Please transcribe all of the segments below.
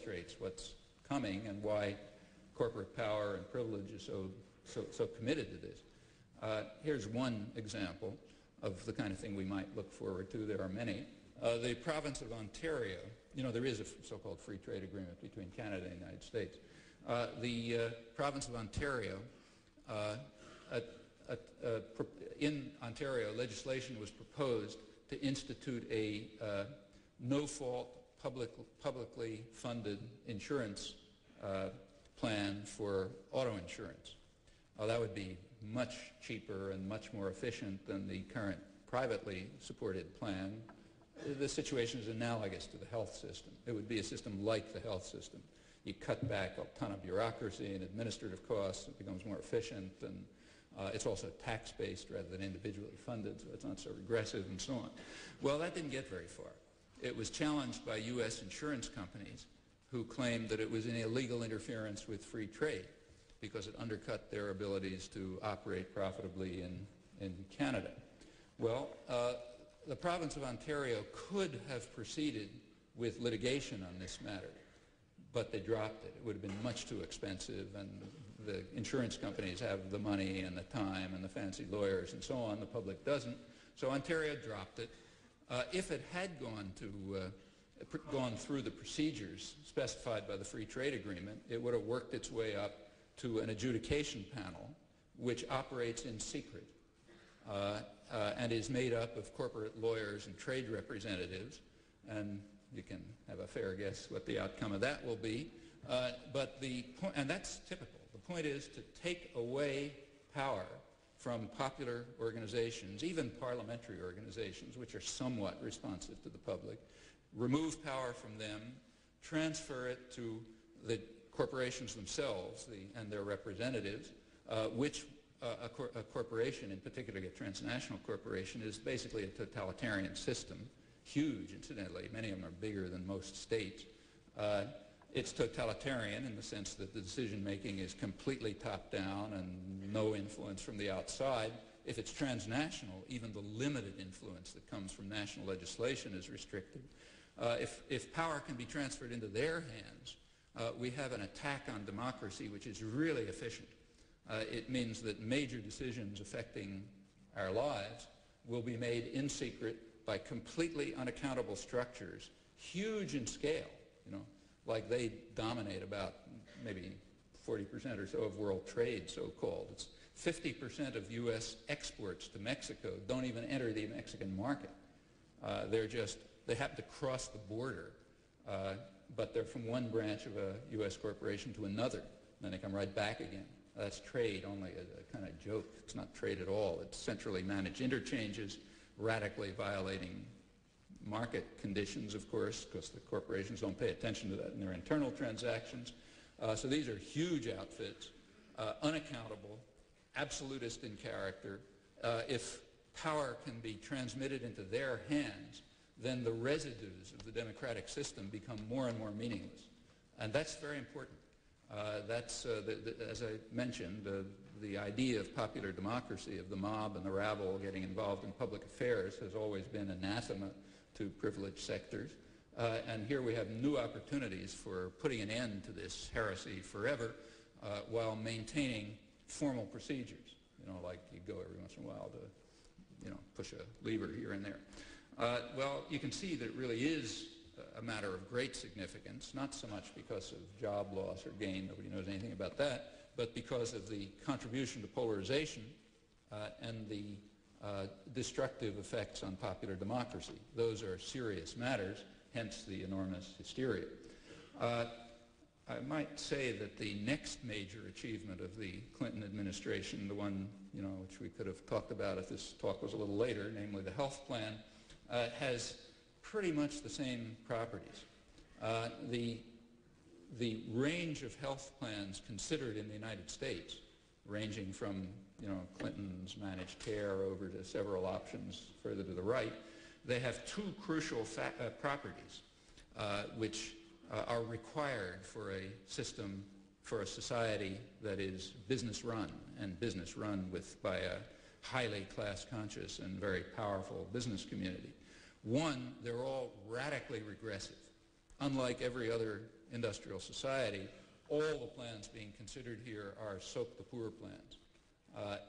illustrates what's coming and why corporate power and privilege is so committed to this. Here's one example of the kind of thing we might look forward to. There are many. The province of Ontario, there is a so-called free trade agreement between Canada and the United States. The province of Ontario, in Ontario, legislation was proposed to institute a no-fault publicly funded insurance plan for auto insurance. That would be much cheaper and much more efficient than the current privately supported plan. The situation is analogous to the health system. It would be a system like the health system. You cut back a ton of bureaucracy and administrative costs. It becomes more efficient, and it's also tax-based rather than individually funded, so it's not so regressive and so on. Well, that didn't get very far. It was challenged by U.S. insurance companies who claimed that it was an illegal interference with free trade because it undercut their abilities to operate profitably in Canada. Well, the province of Ontario could have proceeded with litigation on this matter, but they dropped it. It would have been much too expensive, and the insurance companies have the money and the time and the fancy lawyers and so on. The public doesn't. So Ontario dropped it. If it had gone through the procedures specified by the Free Trade Agreement, it would have worked its way up to an adjudication panel which operates in secret and is made up of corporate lawyers and trade representatives, and you can have a fair guess what the outcome of that will be. And that's typical. The point is to take away power from popular organizations, even parliamentary organizations, which are somewhat responsive to the public, remove power from them, transfer it to the corporations themselves and their representatives, which a corporation, in particular a transnational corporation, is basically a totalitarian system. Huge, incidentally. Many of them are bigger than most states. It's totalitarian in the sense that the decision-making is completely top-down and no influence from the outside. If it's transnational, even the limited influence that comes from national legislation is restricted. If power can be transferred into their hands, we have an attack on democracy which is really efficient. It means that major decisions affecting our lives will be made in secret by completely unaccountable structures, huge in scale, like they dominate about maybe 40% or so of world trade, so-called. It's 50% of U.S. exports to Mexico don't even enter the Mexican market. They happen to cross the border, but they're from one branch of a U.S. corporation to another, then they come right back again. That's trade, only a kind of joke. It's not trade at all. It's centrally managed interchanges, radically violating market conditions, of course, because the corporations don't pay attention to that in their internal transactions. So these are huge outfits, unaccountable, absolutist in character. If power can be transmitted into their hands, then the residues of the democratic system become more and more meaningless. And that's very important. As I mentioned, the idea of popular democracy, of the mob and the rabble getting involved in public affairs, has always been anathema to privileged sectors. And here we have new opportunities for putting an end to this heresy forever while maintaining formal procedures, like you go every once in a while to, push a lever here and there. Well, you can see that it really is a matter of great significance, not so much because of job loss or gain, nobody knows anything about that, but because of the contribution to polarization and the destructive effects on popular democracy. Those are serious matters, hence the enormous hysteria. I might say that the next major achievement of the Clinton administration, the one which we could have talked about if this talk was a little later, namely the health plan, has pretty much the same properties. The range of health plans considered in the United States, ranging from Clinton's managed care over to several options further to the right, they have two crucial properties which are required for a system, for a society that is business run, and business run by a highly class conscious and very powerful business community. One, they're all radically regressive. Unlike every other industrial society, all the plans being considered here are soak the poor plans.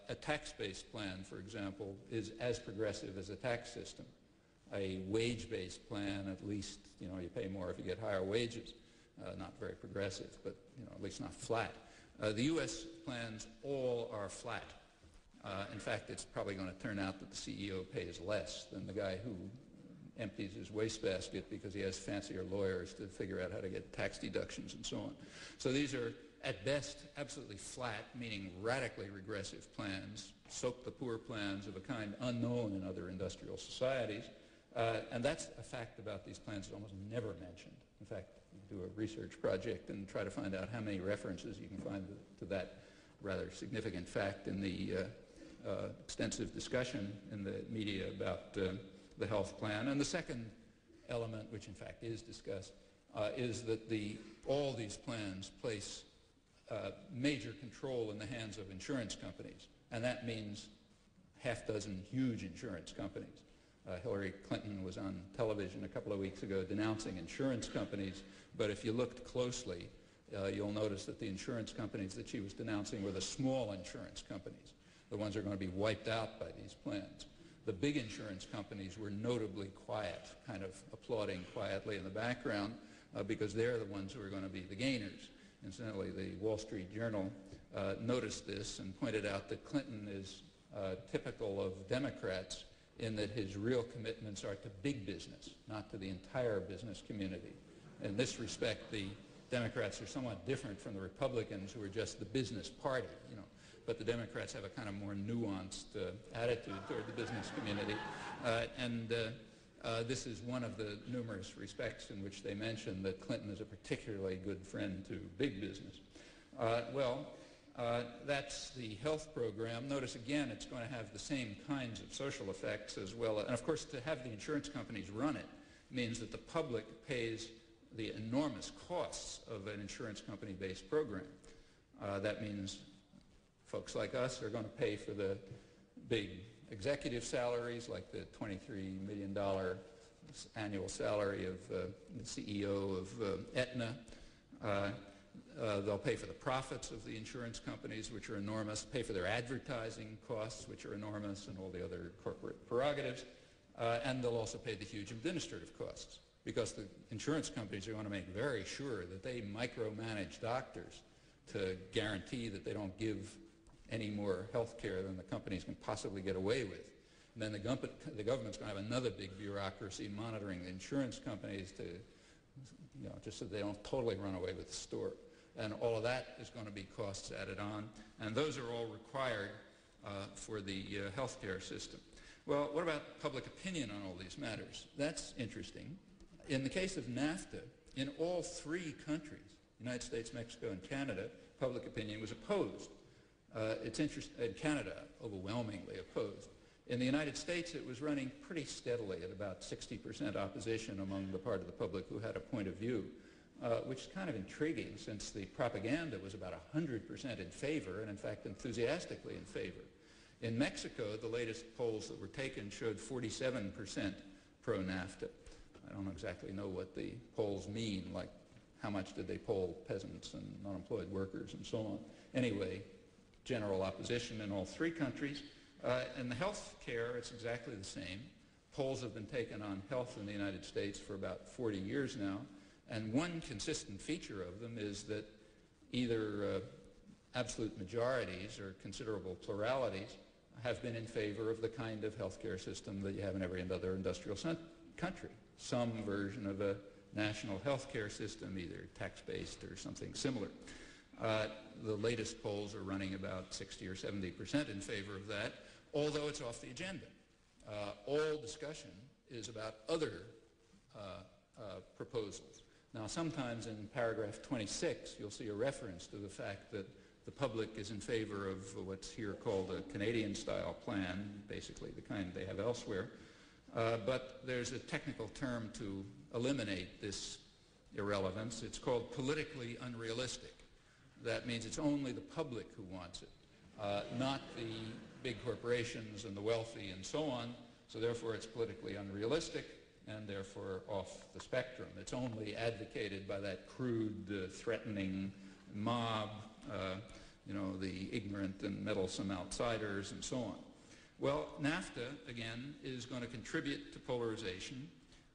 A tax-based plan, for example, is as progressive as a tax system. A wage-based plan, at least, you pay more if you get higher wages. Not very progressive, but, at least not flat. The U.S. plans all are flat. In fact, it's probably going to turn out that the CEO pays less than the guy who empties his wastebasket because he has fancier lawyers to figure out how to get tax deductions and so on. So these are, at best, absolutely flat, meaning radically regressive plans, soak the poor plans of a kind unknown in other industrial societies. And that's a fact about these plans that's almost never mentioned. In fact, you do a research project and try to find out how many references you can find to that rather significant fact in the extensive discussion in the media about the health plan. And the second element, which in fact is discussed, is that all these plans place major control in the hands of insurance companies. And that means half dozen huge insurance companies. Hillary Clinton was on television a couple of weeks ago denouncing insurance companies, but if you looked closely, you'll notice that the insurance companies that she was denouncing were the small insurance companies, the ones that are going to be wiped out by these plans. The big insurance companies were notably quiet, kind of applauding quietly in the background, because they're the ones who are going to be the gainers. Incidentally, the Wall Street Journal noticed this and pointed out that Clinton is typical of Democrats in that his real commitments are to big business, not to the entire business community. In this respect, the Democrats are somewhat different from the Republicans, who are just the business party, but the Democrats have a kind of more nuanced attitude toward the business community. This is one of the numerous respects in which they mention that Clinton is a particularly good friend to big business. That's the health program. Notice again, it's going to have the same kinds of social effects as well. And of course, to have the insurance companies run it means that the public pays the enormous costs of an insurance company-based program. That means folks like us are going to pay for the big executive salaries, like the $23 million annual salary of the CEO of Aetna. They'll pay for the profits of the insurance companies, which are enormous, pay for their advertising costs, which are enormous, and all the other corporate prerogatives. And they'll also pay the huge administrative costs, because the insurance companies are going to make very sure that they micromanage doctors to guarantee that they don't give any more health care than the companies can possibly get away with. And then the government's going to have another big bureaucracy monitoring the insurance companies to, just so they don't totally run away with the store. And all of that is going to be costs added on. And those are all required for the health care system. Well, what about public opinion on all these matters? That's interesting. In the case of NAFTA, in all three countries, United States, Mexico, and Canada, public opinion was opposed. It's interesting, in Canada, overwhelmingly opposed. In the United States, it was running pretty steadily at about 60% opposition among the part of the public who had a point of view, which is kind of intriguing, since the propaganda was about 100% in favor, and in fact enthusiastically in favor. In Mexico, the latest polls that were taken showed 47% pro-NAFTA. I don't exactly know what the polls mean, like how much did they poll peasants and unemployed workers and so on. Anyway, general opposition in all three countries. In the health care, it's exactly the same. Polls have been taken on health in the United States for about 40 years now, and one consistent feature of them is that either absolute majorities or considerable pluralities have been in favor of the kind of health care system that you have in every other industrial country. Some version of a national health care system, either tax-based or something similar. The latest polls are running about 60 or 70% in favor of that, although it's off the agenda. All discussion is about other proposals. Now, sometimes in paragraph 26, you'll see a reference to the fact that the public is in favor of what's here called a Canadian-style plan, basically the kind they have elsewhere. But there's a technical term to eliminate this irrelevance. It's called politically unrealistic. That means it's only the public who wants it, not the big corporations and the wealthy and so on. So therefore, it's politically unrealistic. and therefore off the spectrum. It's only advocated by that crude, threatening mob, the ignorant and meddlesome outsiders and so on. Well, NAFTA, again, is going to contribute to polarization,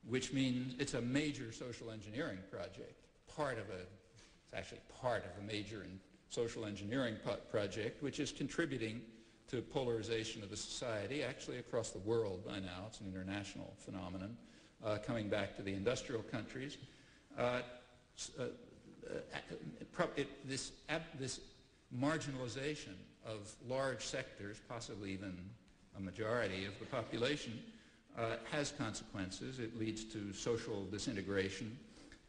which means it's a major social engineering project, it's actually part of a major social engineering project, which is contributing to polarization of the society, actually across the world by now. It's an international phenomenon, coming back to the industrial countries. This marginalization of large sectors, possibly even a majority of the population, has consequences. It leads to social disintegration,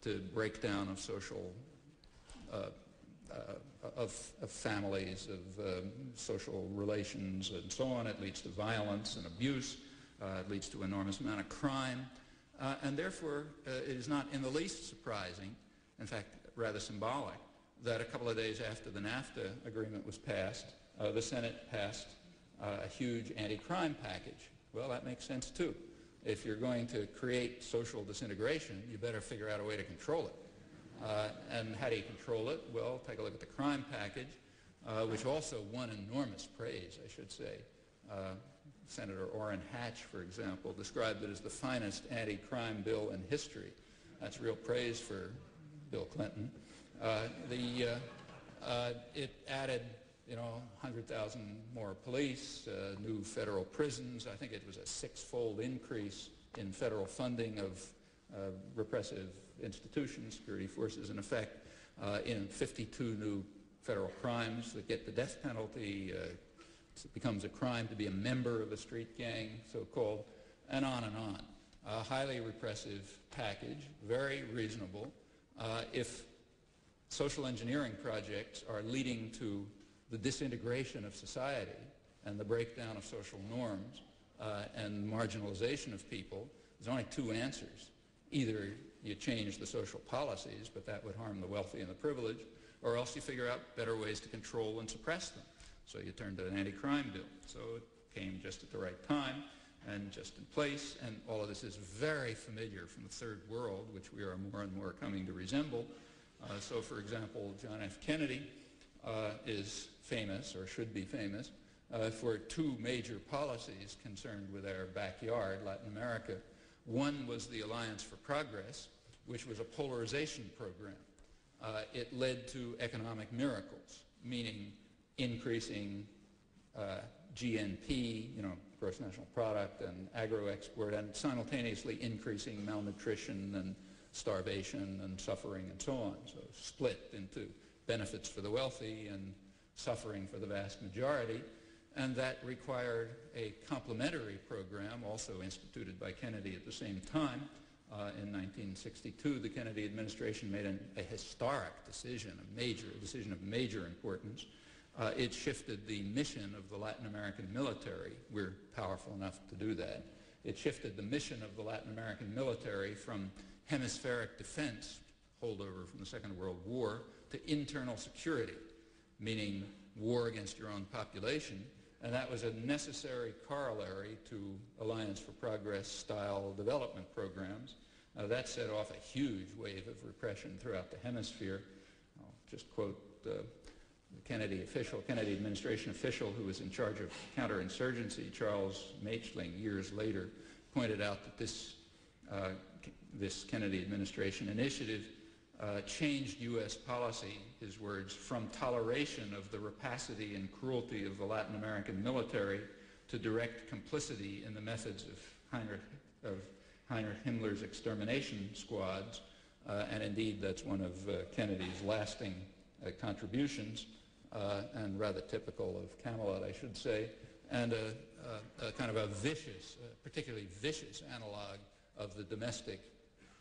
to breakdown of social, of families, of social relations, and so on. It leads to violence and abuse. It leads to an enormous amount of crime. And therefore, it is not in the least surprising, in fact, rather symbolic, that a couple of days after the NAFTA agreement was passed, the Senate passed a huge anti-crime package. Well, that makes sense too. If you're going to create social disintegration, you better figure out a way to control it. And how do you control it? Well, take a look at the crime package, which also won enormous praise, I should say. Senator Orrin Hatch, for example, described it as the finest anti-crime bill in history. That's real praise for Bill Clinton. It added 100,000 more police, new federal prisons. I think it was a six-fold increase in federal funding of repressive institutions, security forces, in effect, in 52 new federal crimes that get the death penalty. It becomes a crime to be a member of a street gang, so-called, and on and on. A highly repressive package, very reasonable. If social engineering projects are leading to the disintegration of society and the breakdown of social norms and marginalization of people, there's only two answers. Either you change the social policies, but that would harm the wealthy and the privileged, or else you figure out better ways to control and suppress them. So you turn to an anti-crime bill. So it came just at the right time and just in place, and all of this is very familiar from the third world, which we are more and more coming to resemble. So, for example, John F. Kennedy is famous, or should be famous, for two major policies concerned with our backyard, Latin America. One was the Alliance for Progress, which was a polarization program. It led to economic miracles, meaning increasing GNP, gross national product, and agro-export, and simultaneously increasing malnutrition and starvation and suffering and so on. So split into benefits for the wealthy and suffering for the vast majority. And that required a complementary program, also instituted by Kennedy at the same time. In 1962, the Kennedy administration made a historic decision, a decision of major importance. It shifted the mission of the Latin American military. We're powerful enough to do that. It shifted the mission of the Latin American military from hemispheric defense, holdover from the Second World War, to internal security, meaning war against your own population. And that was a necessary corollary to Alliance for Progress style development programs. That set off a huge wave of repression throughout the hemisphere. I'll just quote the Kennedy administration official who was in charge of counterinsurgency, Charles Machling, years later, pointed out that this Kennedy administration initiative changed U.S. policy, his words, from toleration of the rapacity and cruelty of the Latin American military to direct complicity in the methods of Heinrich Himmler's extermination squads. And indeed, that's one of Kennedy's lasting contributions, and rather typical of Camelot, I should say, and a kind of a vicious, particularly vicious analog of the domestic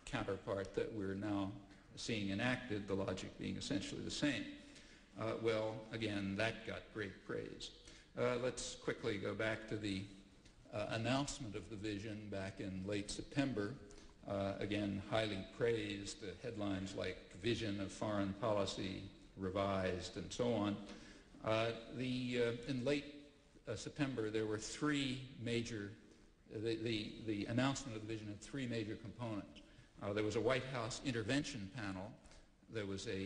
counterpart that we're now seeing enacted, the logic being essentially the same. Well, again, that got great praise. Let's quickly go back to the announcement of the vision back in late September. Again, highly praised, headlines like Vision of Foreign Policy Revised and so on. In late September, there were three major The announcement of the vision had three major components. There was a White House intervention panel. There was a